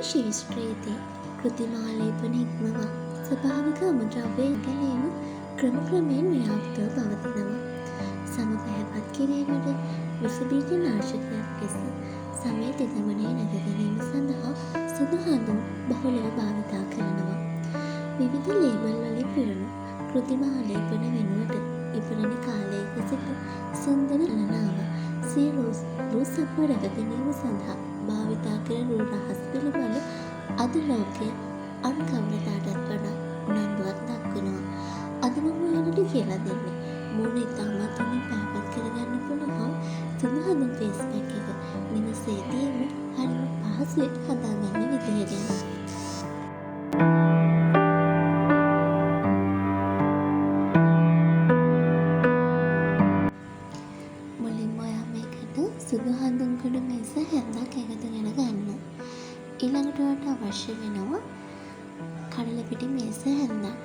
ශේෂ්ත්‍රයේදී කෘතිමාලේපන ඉක්මවා ස්වභාවික අමුද්‍රව්‍ය ගැනීම ක්‍රමක්‍රමයෙන් ව්‍යාප්තව පවතිනවා. සම පැහැපත් කිරීමට විසබීජ නාශකයක් ලෙස සමේ තෙතමනය නැග ගැනීම සඳහා සුදු හඳුන් බහුලව භාවිතා කරනවා. විවිධ ලේබල් වලින් පිරුණු කෘතිම ආලේපන වෙනුවට ඉපරණ කාලයක සිට සුන්දර ලනාව සිය රූ සප්ප රැක ගැනීම සඳහා භාවිතා කරන රූ රහස් පිළිබඳ අද ලෝකයේ අන් කවරදාටත් වඩා උනන්දුවක් දක්වනවා. අද මම ඔයාලට කියලා දෙන්නේ මූණ ඉතාමත් හොඳින් පැහැපත් කරගන්න පුළුවන් සුදු හඳුන් ෆේස් පැක් එක නිවසේදීම හරිම පහසුවෙන් හදාගන්න විදිය ගැන. මුලින්ම ඔයා මේකට සුදු හඳුන් කුඩු මේස හැන්දක් එකතු කරගන්න. ඊළඟට ඔයාලට අවශ්‍ය වෙනවා කඩල පිටි මේස හැන්දක්.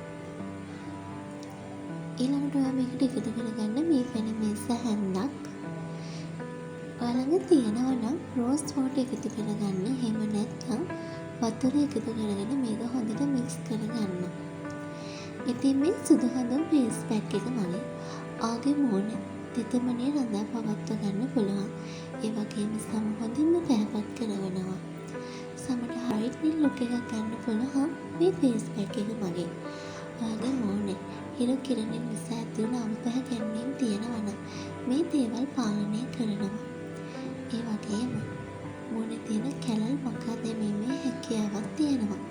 ඊළඟට ඔයා මේකට එකතු කරගන්න මේ පැණි මේස හැන්දක්. ඔයාලඟ තියෙනවා නම් රෝස් වෝටර් එකතු කරගන්න. එහෙම නැත්නම් වතුර එකතු කරගෙන මේක හොඳට මික්ස් කරගන්න. ඉතින් මේ සුදු හඳුන් ෆේස් පැක් එක මගින් ආගේ මූණ තෙතමනය රඳා පවත්වා ගන්න පුළුවන්. ඒ වගේම සම හොඳින්ම පැහැපත් කරවනවා. සමට හයිට්නින් ලුක් එකක් ගන්න පුළුවන් මේ ෆේස් පැක් එක මගින්. ඔයාගේ මූණේ හිරු කිරණින් නිසා ඇති වුණ අමුපැහැ ගැනීම් තියෙනවා නම් මේ දේවල් පාලනය කරනවා. ඒ වගේම මූණේ තියෙන කැලල් මකා දැමීමේ හැකියාවක් තියෙනවා.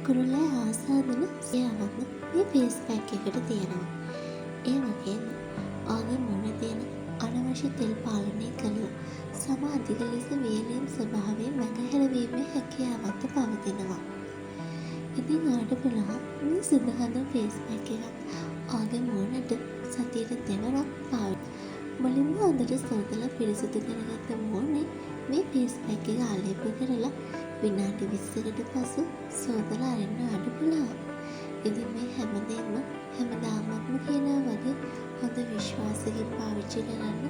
කුරුල්ලා ආසාදන සියාවක් මේ ෆේස් පැක් එකට තියෙනවා. ඒ වගේම ආගේ මූණේ තියෙන අනවශ්‍ය තෙල් පාලනය කරලා සම අධික ලෙස වේලීම් ස්වභාවයෙන් මගහැරවීමේ හැකියාවක් පවතිනවා. ඉතින් ඔයාලට පුළුවන් මේ සුදු හඳුන් ෆේස් පැක් එකක් ආගේ මූණට සතියට දෙවරක් පාවිච්චි. මුලින්ම හොඳට සෝදලා පිරිසිදු කරගත්ත මූණේ මේ ෆේස් පැක් එක ආලේප කරලා විනාඩි 20කට පසු සෝදලා අරින්න ඔයාලට පුළුවන්. ඉතින් මේ හැමදාමත්ම කියනවා වගේ හොඳ විශ්වාසයෙන් පාවිච්චි කරන්න